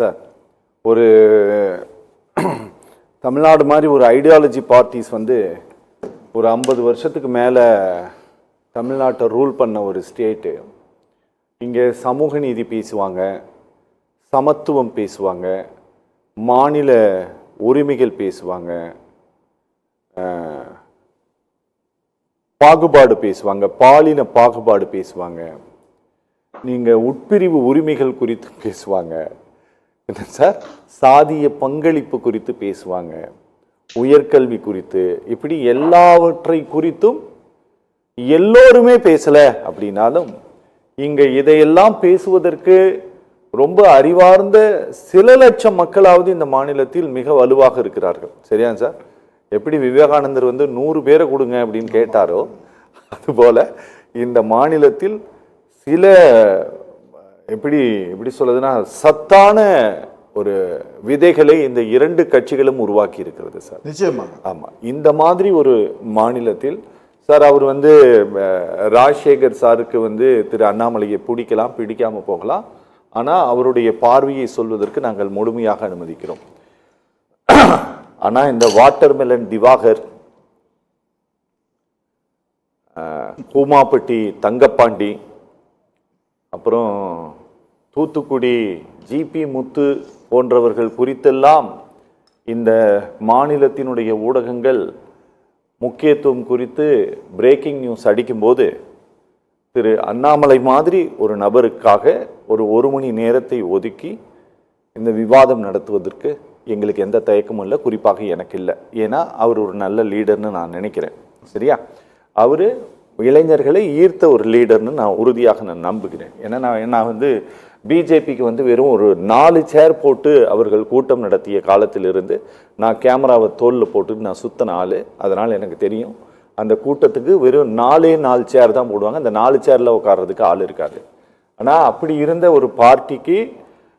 Sir ஒரு தமிழ்நாடு மாதிரி ஒரு ஐடியாலஜி பார்ட்டிஸ் வந்து ஒரு 50 வருஷத்துக்கு மேலே தமிழ்நாட்டை ரூல் பண்ண ஒரு ஸ்டேட்டு. இங்கே சமூக நீதி பேசுவாங்க, சமத்துவம் பேசுவாங்க, மாநில உரிமைகள் பேசுவாங்க, பாகுபாடு பேசுவாங்க, பாலின பாகுபாடு பேசுவாங்க, நீங்கள் உட்பிரிவு உரிமைகள் குறித்து பேசுவாங்க, என்ன சார் சாதிய பங்களிப்பு குறித்து பேசுவாங்க, உயர்கல்வி குறித்து, இப்படி எல்லாவற்றை குறித்தும் எல்லோருமே பேசலை அப்படின்னாலும் இங்கே இதையெல்லாம் பேசுவதற்கு ரொம்ப அறிவார்ந்த சில லட்சம் மக்களாவது இந்த மாநிலத்தில் மிக வலுவாக இருக்கிறார்கள். சரியா சார்? எப்படி விவேகானந்தர் வந்து 100 பேரை கொடுங்க அப்படின்னு கேட்டாரோ அதுபோல இந்த மாநிலத்தில் சில எப்படி சொல்றதுன்னா சத்தான ஒரு விதைகளை இந்த 2 கட்சிகளும் உருவாக்கி இருக்கிறது சார். நிச்சயமாக. ஆமா, இந்த மாதிரி ஒரு மாநிலத்தில் சார் அவர் வந்து ராஜசேகர் சாருக்கு வந்து திரு அண்ணாமலையை பிடிக்கலாம், பிடிக்காம போகலாம், ஆனா அவருடைய பார்வையை சொல்வதற்கு நாங்கள் முழுமையாக அனுமதிக்கிறோம். ஆனா இந்த வாட்டர்மெலன் திவாகர், கூமாப்பட்டி தங்கப்பாண்டி, அப்புறம் தூத்துக்குடி ஜிபி முத்து போன்றவர்கள் குறித்தெல்லாம் இந்த மாநிலத்தினுடைய ஊடகங்கள் முக்கியத்துவம் குறித்து பிரேக்கிங் நியூஸ் அடிக்கும்போது திரு அண்ணாமலை மாதிரி ஒரு நபருக்காக ஒரு மணி நேரத்தை ஒதுக்கி இந்த விவாதம் நடத்துவதற்கு எங்களுக்கு எந்த தயக்கமும் இல்லை, குறிப்பாக எனக்கு இல்லை. ஏன்னா அவர் ஒரு நல்ல லீடர்னு நான் நினைக்கிறேன். சரியா? அவர் இளைஞர்களை ஈர்த்த ஒரு லீடர்னு நான் உறுதியாக நம்புகிறேன். ஏன்னா நான் வந்து பிஜேபிக்கு வந்து வெறும் ஒரு 4 சேர் போட்டு அவர்கள் கூட்டம் நடத்திய காலத்திலிருந்து நான் கேமராவை தோளில் போட்டு நான் சுத்தின ஆள். அதனால் எனக்கு தெரியும் அந்த கூட்டத்துக்கு வெறும் 4 சேர் தான் போடுவாங்க. அந்த 4 சேரில் உட்கார்றதுக்கு ஆள் இருக்காது. ஆனால் அப்படி இருந்த ஒரு பார்ட்டிக்கு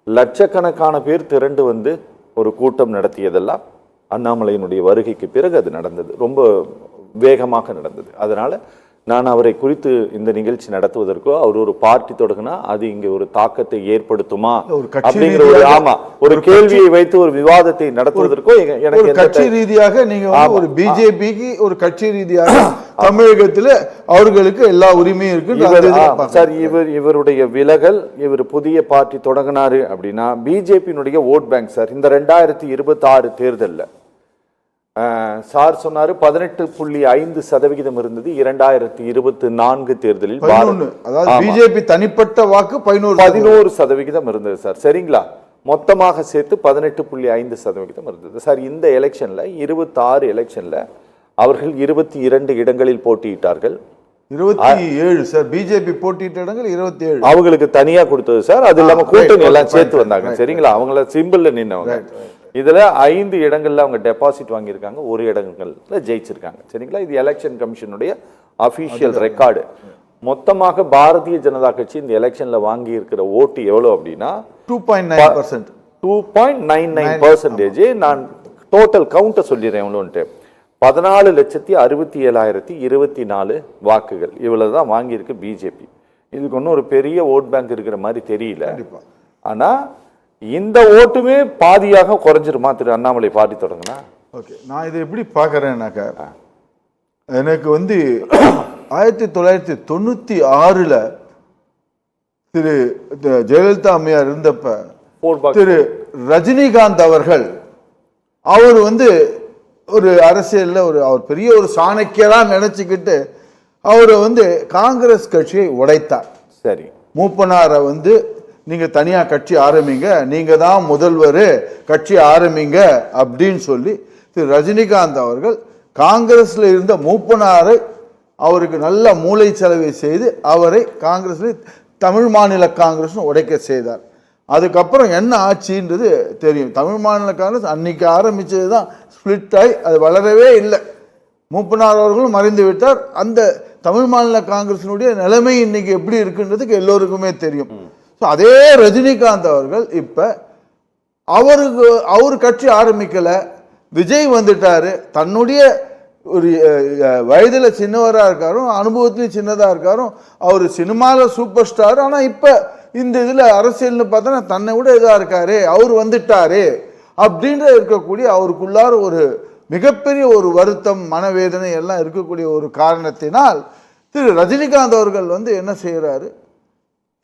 லட்சக்கணக்கான பேர் திரண்டு வந்து ஒரு கூட்டம் நடத்தியதெல்லாம் அண்ணாமலையினுடைய வருகைக்கு பிறகு அது நடந்தது, ரொம்ப வேகமாக நடந்தது. அதனால் நான் அவரை குறித்து இந்த நிகழ்ச்சி நடத்துவதற்கோ அவர் ஒரு பார்ட்டி தொடங்கினா அது இங்க ஒரு தாக்கத்தை ஏற்படுத்துமா அப்படிங்கிற ஒரு கேள்வியை வைத்து ஒரு விவாதத்தை நடத்துவதற்கோ எனக்கு கட்சி ரீதியாக நீங்க ஒரு பிஜேபிக்கு ஒரு கட்சி ரீதியாக தமிழகத்தில் அவர்களுக்கு எல்லா உரிமையும் இருக்கு சார். இவருடைய விலகல், இவர் புதிய பார்ட்டி தொடங்கினாரு அப்படின்னா பிஜேபியினுடைய ஓட் பேங்க் சார். இந்த 2026 தேர்தலில் சார் சொன்னாரு 18.5% இருந்தது 2024 தேர்தலில். பிஜேபி தனிப்பட்ட வாக்கு 11% இருந்தது சார். சரிங்களா? மொத்தமாக சேர்த்து 18.5% இருந்தது சார். இந்த எலெக்ஷன்ல 26 எலெக்ஷன்ல அவர்கள் 22 இடங்களில் போட்டியிட்டார்கள். 27 சார். பிஜேபி போட்டியிட்ட இடங்கள் 27 அவங்களுக்கு தனியா கொடுத்தது சார். அது இல்லாம கூட்டணி எல்லாம் சேர்த்து வந்தாங்க. சரிங்களா? அவங்கள சிம்பிள்ல நின்னவங்க. இதுல 5 இடங்கள்ல அவங்க டெபாசிட் வாங்கியிருக்காங்க, 1 இடங்கள்ல ஜெயிச்சிருக்காங்க. சரிங்களா? இது எலெக்ஷன் கமிஷனுடைய அபிஷியல் ரெக்கார்டு. மொத்தமாக பாரதிய ஜனதா கட்சி இந்த எலெக்ஷன்ல வாங்கி இருக்கிற ஓட்டு எவ்வளவு அப்படின்னா 2.9%. 2.99%. நான் டோட்டல் கவுண்ட சொல்லிடுறேன் எவ்வளோன்ட்டு. 14,67,024 வாக்குகள் இவ்வளவுதான் வாங்கியிருக்கு பிஜேபி. இதுக்கு ஒன்றும் ஒரு பெரிய ஓட் பேங்க் இருக்கிற மாதிரி தெரியல. ஆனா இந்த ஓட்டுமே பாதியாக குறைஞ்சிருமா திரு அண்ணாமலை பார்ட்டி தொடங்கினா? ஓகே, நான் இதை எப்படி பார்க்குறேன்னாக்கா, எனக்கு வந்து 1996 திரு ஜெயலலிதா அம்மையார் இருந்தப்ப திரு ரஜினிகாந்த் அவர்கள் அவர் வந்து ஒரு அரசியலில் அவர் பெரிய ஒரு சாணக்கியரா நினைச்சுக்கிட்டு அவர் வந்து காங்கிரஸ் கட்சியை உடைத்தார். சரி, மூப்பனாரை வந்து நீங்க தனியா கட்சி ஆரம்பிங்க, நீங்க தான் முதல்வர், கட்சி ஆரம்பிங்க அப்படின்னு சொல்லி திரு ரஜினிகாந்த் அவர்கள் காங்கிரஸ்ல இருந்த மூப்பனாரை அவருக்கு நல்ல மூளை செலவை செய்து அவரை காங்கிரஸ்ல தமிழ் மாநில காங்கிரஸ் உடைக்க செய்தார். அதுக்கப்புறம் என்ன ஆச்சுன்றது தெரியும். தமிழ் மாநில காங்கிரஸ் அன்னைக்கு ஆரம்பிச்சது தான் ஸ்பிளிட் ஆகி அது வளரவே இல்லை. மூப்பனார் அவர்களும் மறைந்து விட்டார். அந்த தமிழ் மாநில காங்கிரசினுடைய நிலைமை இன்னைக்கு எப்படி இருக்குன்றதுக்கு எல்லோருக்குமே தெரியும். அதே ரஜினிகாந்த் அவர்கள் இப்ப அவரு கட்சி ஆரம்பிக்கல, விஜய் வந்துட்டாரு, தன்னுடைய ஒரு வயதுல சின்னவரா இருக்காரும், அனுபவத்திலையும் சின்னதா இருக்காரும், அவர் சினிமால சூப்பர் ஸ்டார். ஆனா இப்ப இந்த இதுல அரசியல்னு பார்த்தா தன்னை விட இதா இருக்காரு, அவர் வந்துட்டாரு அப்படின்ற இருக்கக்கூடிய அவருக்குள்ளார ஒரு மிகப்பெரிய ஒரு வருத்தம், மனவேதனை எல்லாம் இருக்கக்கூடிய ஒரு காரணத்தினால் திரு ரஜினிகாந்த் அவர்கள் வந்து என்ன செய்யறாரு,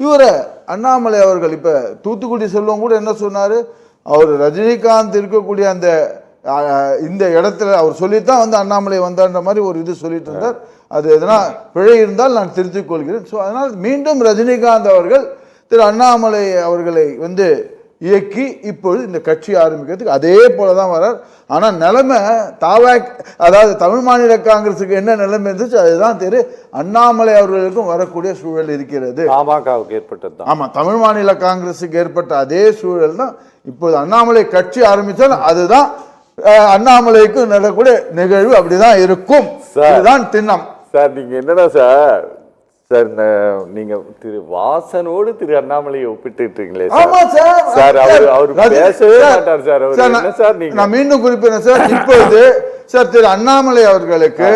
இவரை அண்ணாமலை அவர்கள் இப்ப தூத்துக்குடி செல்வம் கூட என்ன சொன்னாரு, அவர் ரஜினிகாந்த் இருக்கக்கூடிய அந்த இந்த இடத்துல அவர் சொல்லித்தான் வந்து அண்ணாமலை வந்தார்ன்ற மாதிரி ஒரு இது சொல்லிட்டு இருந்தார். அது எதனா பிழை இருந்தால் நான் திருத்திக் கொள்கிறேன். ஸோ அதனால் மீண்டும் ரஜினிகாந்த் அவர்கள் திரு அண்ணாமலை அவர்களை வந்து இயக்கி இப்பொழுது இந்த கட்சி ஆரம்பிக்கிறதுக்கு அதே போல தான் வர்றார். ஆனால் நிலைமை அதாவது தமிழ் மாநில காங்கிரஸுக்கு என்ன நிலைமை இருந்துச்சு அதுதான் திரு அண்ணாமலை அவர்களுக்கும் வரக்கூடிய சூழல் இருக்கிறது. பாமகவுக்கு ஏற்பட்டது தான். ஆமா, தமிழ் மாநில காங்கிரஸுக்கு ஏற்பட்ட அதே சூழல் தான் இப்போது அண்ணாமலை கட்சி ஆரம்பித்தால் அதுதான் அண்ணாமலைக்கு நடக்கூடிய நிகழ்வு. அப்படிதான் இருக்கும். இதுதான் திண்ணம். சார் நீங்க என்னன்னா சார் நீங்க திரு வாசனோடு திரு அண்ணாமலையை ஒப்பிட்டுட்டீங்களே சார். அவர் பேசவே மாட்டார் சார். அவர் என்ன சார், நீங்க நான் மீண்டும் குறிப்பிடுறேன் சார், இப்பொழுது சார் திரு அண்ணாமலை அவர்களுக்கு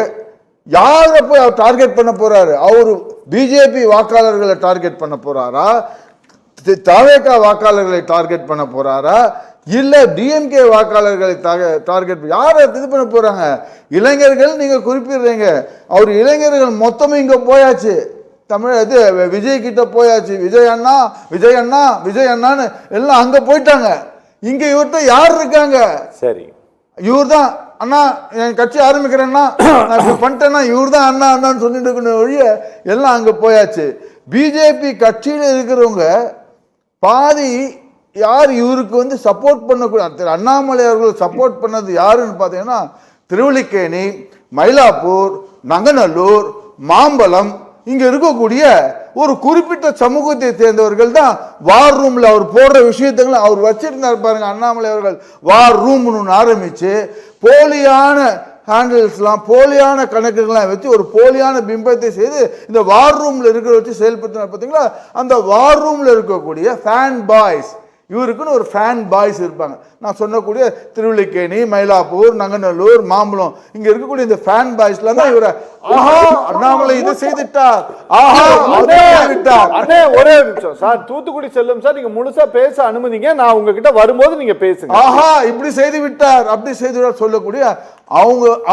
யாரை போய் அவர் டார்கெட் பண்ண போறாரு? அவரு பிஜேபி வாக்காளர்களை டார்கெட் பண்ண போறாரா, தவேகா வாக்காளர்களை டார்கெட் பண்ண போறாரா, இல்ல டிஎம்கே வாக்காளர்களை டார்கெட் யாரை இது பண்ண போறாங்க? இளைஞர்கள் நீங்க குறிப்பிடுறீங்க, அவர் இளைஞர்கள் மொத்தமும் இங்க போயாச்சு, தமிழ் இது விஜய் கிட்ட போயாச்சு, விஜய் அண்ணா விஜய் அண்ணா விஜய் அண்ணான்னு எல்லாம் அங்க போயிட்டாங்க. இங்க இவர்கிட்ட யார் இருக்காங்க? சரி, இவர் தான் அண்ணா என் கட்சி ஆரம்பிக்கிறேன்னா நான் இப்படி பண்ணிட்டேன்னா இவர் தான் அண்ணா அண்ணான்னு சொல்லிட்டு இருக்கணும் ஒழிய எல்லாம் அங்க போயாச்சு. பிஜேபி கட்சியில இருக்கிறவங்க பாதி யார் இவருக்கு வந்து சப்போர்ட் பண்ணக்கூடாது, அண்ணாமலை அவர்கள் சப்போர்ட் பண்ணது யாருன்னு பார்த்தீங்கன்னா திருவல்லிக்கேணி, மயிலாப்பூர், நங்கநல்லூர், மாம்பலம் இங்க இருக்கக்கூடிய ஒரு குறிப்பிட்ட சமூகத்தை சேர்ந்தவர்கள் தான் வார் ரூம்ல அவர் போடுற விஷயத்துங்களை அவர் வச்சிருந்தார் பாருங்க. அண்ணாமலை அவர்கள் வார் ரூம்னு ஆரம்பிச்சு போலியான ஹேண்டில்ஸ்லாம் போலியான கணக்குகள்லாம் வச்சு ஒரு போலியான பிம்பத்தை செய்து இந்த வார் ரூம்ல இருக்கிற வச்சு செயல்படுத்தினார் பார்த்தீங்களா. அந்த வார் ரூம்ல இருக்கக்கூடிய ஃபேன் பாய்ஸ், இவருக்குன்னு ஒரு ஃபேன் பாய்ஸ் இருப்பாங்க. நான் சொன்னக்கூடிய திருவல்லிக்கேணி, மயிலாப்பூர், நங்கநல்லூர், மாம்பலம் இங்க இருக்கக்கூடிய இந்த ஃபேன் பாய்ஸ்ல தான் இவரை ஆஹா அண்ணாமலை இதை செய்துட்டார், ஆஹா விட்டார். அண்ணே ஒரே நிமிஷம் சார், தூத்துக்குடி செல்லும் சார், நீங்க முழுசா பேச அனுமதிங்க, நான் உங்ககிட்ட வரும்போது நீங்க பேசுங்க. ஆஹா இப்படி செய்து விட்டார் அப்படி செய்து விட்டார் சொல்லக்கூடிய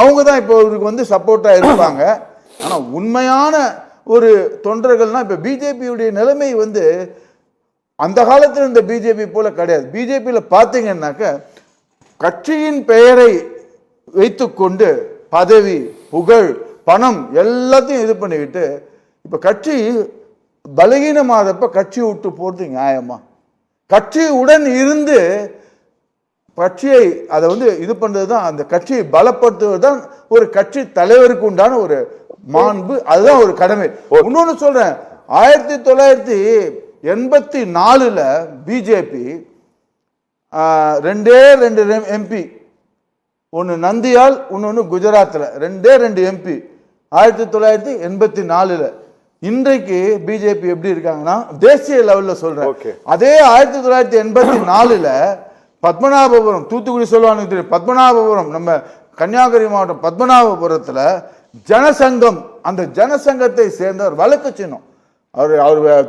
அவங்க தான் இப்போ இவருக்கு வந்து சப்போர்ட்டா இருப்பாங்க. ஆனா உண்மையான ஒரு தொண்டர்கள்னா இப்ப பிஜேபியுடைய நிலைமை வந்து அந்த காலத்தில் இந்த பிஜேபி போல கிடையாது. பிஜேபியில் பார்த்தீங்கன்னாக்க கட்சியின் பெயரை வைத்துக்கொண்டு பதவி, புகழ், பணம் எல்லாத்தையும் இது பண்ணிக்கிட்டு இப்ப கட்சி பலகீனமாதப்ப கட்சி விட்டு போறது நியாயமா? கட்சியுடன் இருந்து கட்சியை அதை வந்து இது பண்றது தான், அந்த கட்சியை பலப்படுத்துவது தான் ஒரு கட்சி தலைவருக்கு உண்டான ஒரு மாண்பு, அதுதான் ஒரு கடமை. இன்னொன்னு சொல்றேன், 1984 பிஜேபி 2 எம்பி, ஒன்று நந்தியால், இன்னொன்று குஜராத்தில் 2 எம்பி 1984. இன்றைக்கு பிஜேபி எப்படி இருக்காங்கன்னா தேசிய லெவலில் சொல்றேன். அதே 1984 பத்மநாபபுரம், தூத்துக்குடி சொல்லுவாங்க தெரியும், பத்மநாபபுரம் நம்ம கன்னியாகுமரி மாவட்டம் பத்மநாபபுரத்தில் ஜனசங்கம், அந்த ஜனசங்கத்தை சேர்ந்தவர் வழக்கு சின்னம். அவர்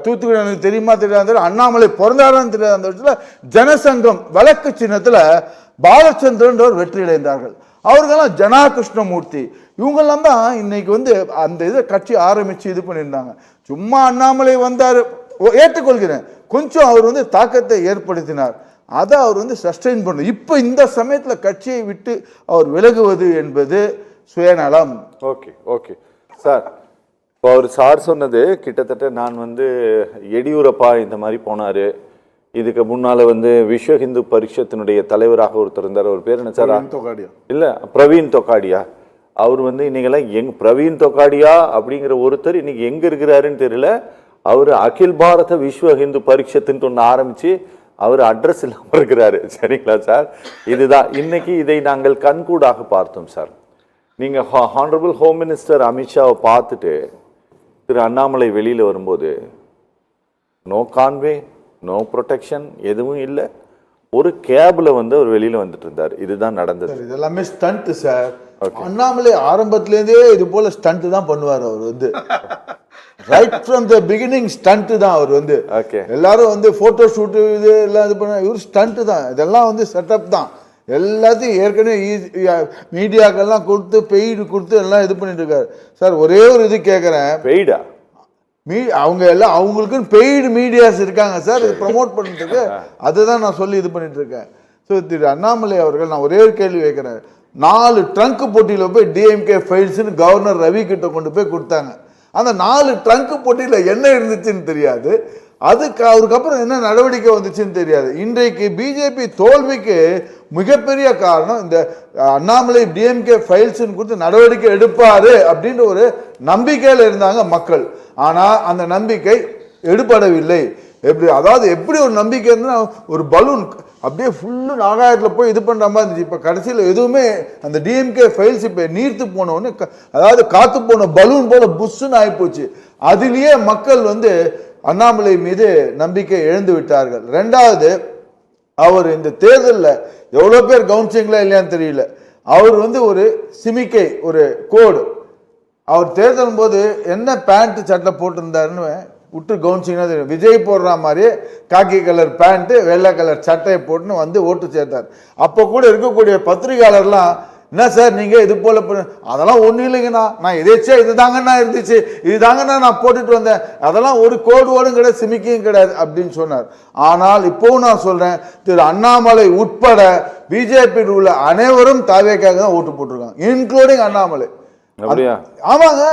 தூத்துக்குடி எனக்கு தெரியுமா தெரியாது, அண்ணாமலை பிறந்தாரான்னு தெரியாது. அந்த இடத்துல ஜனசங்கம் வழக்கு சின்னத்தில் பாலச்சந்திரன் வெற்றி அடைந்தார்கள். அவர்களெல்லாம் ஜனா கிருஷ்ணமூர்த்தி இவங்கெல்லாம் தான் இன்னைக்கு வந்து அந்த இதை கட்சி ஆரம்பிச்சு இது பண்ணியிருந்தாங்க. சும்மா அண்ணாமலை வந்தார் ஏற்றுக்கொள்கிறேன், கொஞ்சம் அவர் வந்து தாக்கத்தை ஏற்படுத்தினார், அதை அவர் வந்து சஸ்டெயின் பண்ண. இப்போ இந்த சமயத்தில் கட்சியை விட்டு அவர் விலகுவது என்பது சுயநலம். ஓகே ஓகே சார், இப்போ அவர் சார் சொன்னது கிட்டத்தட்ட நான் வந்து எடியூரப்பா இந்த மாதிரி போனார், இதுக்கு முன்னால வந்து விஸ்வ ஹிந்து பரிஷத்தினுடைய தலைவராக ஒருத்தர் இருந்தார், அவர் பேர் என்ன சார்? இல்லை பிரவீன் தொக்காடியா. அவர் வந்து இன்னைக்கெல்லாம் பிரவீன் தொக்காடியா அப்படிங்கிற ஒருத்தர் இன்னைக்கு எங்க இருக்கிறாருன்னு தெரியல. அவர் அகில் பாரத விஸ்வ ஹிந்து பரிஷத்துன்னு ஒன்று ஆரம்பிச்சு அவர் அட்ரஸ் இல்லாமல் இருக்கிறாரு. சரிங்களா சார்? இதுதான் இன்னைக்கு இதை நாங்கள் கண்கூடாக பார்த்தோம் சார். நீங்க ஹானரபிள் ஹோம் மினிஸ்டர் அமித்ஷாவை பார்த்துட்டு திரு அண்ணாமலை வெளியில வரும்போது நோ கான்வே, நோ ப்ரொடெக்ஷன், எதுவும் இல்லை, ஒரு கேப்ல வந்து அவர் வெளியில வந்துட்டு இருந்தார். இதுதான் நடந்தது. இதெல்லாமே ஸ்டண்ட் சார். அண்ணாமலை ஆரம்பத்திலேருந்தே இது போல ஸ்டண்ட் தான் பண்ணுவார். அவர் வந்து right from the beginning stunt தான் அவர் வந்து. ஓகே. எல்லாரும் வந்து போட்டோ ஷூட்டு இது எல்லாம் இது பண்ண இவர் ஸ்டண்ட் தான், இதெல்லாம் வந்து செட்டப் தான். எல்லாத்தையும் ஏற்கனவே மீடியாக்கெல்லாம் கொடுத்து பெய்டு கொடுத்து எல்லாம் இது பண்ணிட்டு இருக்காரு சார். ஒரே ஒரு இது கேட்குறேன், பெய்டா அவங்க எல்லாம் அவங்களுக்குன்னு பெய்டு மீடியாஸ் இருக்காங்க சார், இது ப்ரமோட் பண்ணிட்டு இருக்கு. அதுதான் நான் சொல்லி இது பண்ணிட்டு இருக்கேன். ஸோ திரு அண்ணாமலை அவர்கள், நான் ஒரே ஒரு கேள்வி கேட்குறேன். 4 ட்ரங்க் போட்டியில் போய் டிஎம்கே ஃபைல்ஸ்னு கவர்னர் ரவி கிட்ட கொண்டு போய் கொடுத்தாங்க. அந்த 4 ட்ரங்க் போட்டியில் என்ன இருந்துச்சுன்னு தெரியாது, அதுக்கு அவருக்கு அப்புறம் என்ன நடவடிக்கை வந்துச்சுன்னு தெரியாது. இன்றைக்கு பிஜேபி தோல்விக்கு மிகப்பெரிய காரணம் இந்த அண்ணாமலை டிஎம்கே ஃபைல்ஸ்ன்னு கொடுத்து நடவடிக்கை எடுப்பாரு அப்படின்ற ஒரு நம்பிக்கையில் இருந்தாங்க மக்கள். ஆனால் அந்த நம்பிக்கை எடுபடவில்லை. எப்படி, அதாவது எப்படி ஒரு நம்பிக்கை இருந்தால் ஒரு பலூன் அப்படியே ஃபுல்லு ஆகாயத்தில் போய் இது பண்ணுற மாதிரி இருந்துச்சு. இப்போ கடைசியில் எதுவுமே அந்த டிஎம்கே ஃபைல்ஸ் இப்போ நீர்த்து போனோன்னு, அதாவது காற்று போன பலூன் போல புஷ்ஷுன்னு ஆகிப்போச்சு. அதுலேயே மக்கள் வந்து அண்ணாமலை மீது நம்பிக்கை இழந்து விட்டார்கள். ரெண்டாவது, அவர் இந்த தேர்தலில் எவ்வளோ பேர் கவனிச்சிங்களா இல்லையான்னு தெரியல, அவர் வந்து ஒரு சிமிக்கை, ஒரு கோடு, அவர் தேர்தலும் போது என்ன பேண்ட் சட்டை போட்டிருந்தாருன்னு விட்டு கவனிச்சிங்கன்னா தெரியும். விஜய் போடுற மாதிரியே காக்கி கலர் பேண்ட்டு வெள்ளை கலர் சட்டையை போட்டுன்னு வந்து ஓட்டு சேர்த்தார். அப்போ கூட இருக்கக்கூடிய பத்திரிகையாளர்லாம், என்ன சார் நீங்கள் இது போல் அதெல்லாம் ஒன்றும் இல்லைங்கண்ணா, நான் எதேச்சியா இது தாங்கண்ணா இருந்துச்சு, இது தாங்கண்ணா நான் போட்டுட்டு வந்தேன், அதெல்லாம் ஒரு கோடு ஓடும் கிடையாது, சிமிக்கையும் கிடையாது அப்படின்னு சொன்னார். ஆனால் இப்போவும் நான் சொல்கிறேன், திரு அண்ணாமலை உட்பட பிஜேபியில் உள்ள அனைவரும் தாவேக்காக தான் ஓட்டு போட்டிருக்காங்க, இன்க்ளூடிங் அண்ணாமலை. ஆமாங்க,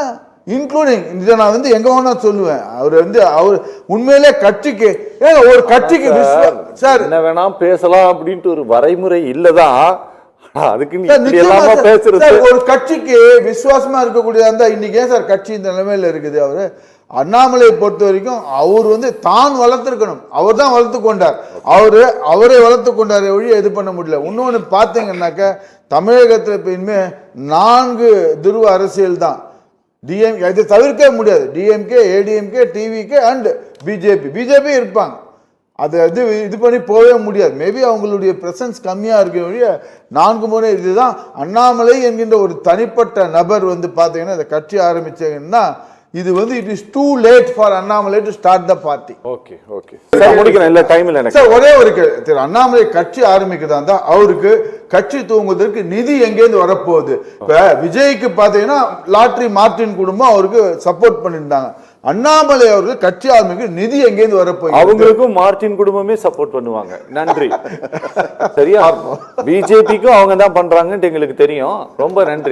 இன்க்ளூடிங். இதை நான் வந்து எங்க வேணா சொல்லுவேன். அவர் வந்து அவர் உண்மையிலே கட்சிக்கு ஒரு கட்சிக்கு சார் என்ன வேணா பேசலாம் அப்படின்ட்டு ஒரு வரைமுறை இல்லதான். அதுக்கு ஒரு கட்சிக்கு விசுவாசமா இருக்கக்கூடிய அந்த இன்னைக்கு ஏன் சார் கட்சி இந்த நிலைமையில இருக்குது? அவரு அண்ணாமலையை பொறுத்த வரைக்கும் அவர் வந்து தான் வளர்த்துருக்கணும், அவர் தான் வளர்த்து கொண்டார், அவரை வளர்த்து கொண்டார் ஒழிய இது பண்ண முடியல. இன்னொன்று பார்த்தீங்கன்னாக்க தமிழகத்தில் இப்போ இனிமேல் 4 துருவ அரசியல் தான். டிஎம்கே இதை தவிர்க்கவே முடியாது. DMK, ADMK, TVK and BJP இருப்பாங்க. அதை இது பண்ணி போகவே முடியாது. மேபி அவங்களுடைய பிரசன்ஸ் கம்மியாக இருக்க வழிய 4 முறை இதுதான். அண்ணாமலை என்கின்ற ஒரு தனிப்பட்ட நபர் வந்து பார்த்தீங்கன்னா இந்த கட்சி ஆரம்பிச்சாங்கன்னா இது வந்து it is too late for Annamalai to start the party. Okay okay sir, முடிக்கிறேன். இல்ல டைம் இல்ல எனக்கு. சார் ஒரே ஒரு திரு அண்ணாமலை கட்சி ஆரம்பிக்கிறதா இருந்தா அவருக்கு கட்சி தூங்குவதற்கு நிதி எங்கேருந்து வரப்போகுது? இப்ப விஜய்க்கு பாத்தீங்கன்னா லாட்ரி மார்டின் குடும்பம் அவருக்கு சப்போர்ட் பண்ணிருந்தாங்க. அண்ணாமலை அவர்கள் கட்சி ஆரம்பிக்க நிதி எங்கேருந்து வரப்போகுது? அவங்களுக்கும் மார்டின் குடும்பமே சப்போர்ட் பண்ணுவாங்க. நன்றி. சரியா, பிஜேபிக்கும் அவங்க தான் பண்றாங்கன்னு எங்களுக்கு தெரியும். ரொம்ப நன்றி.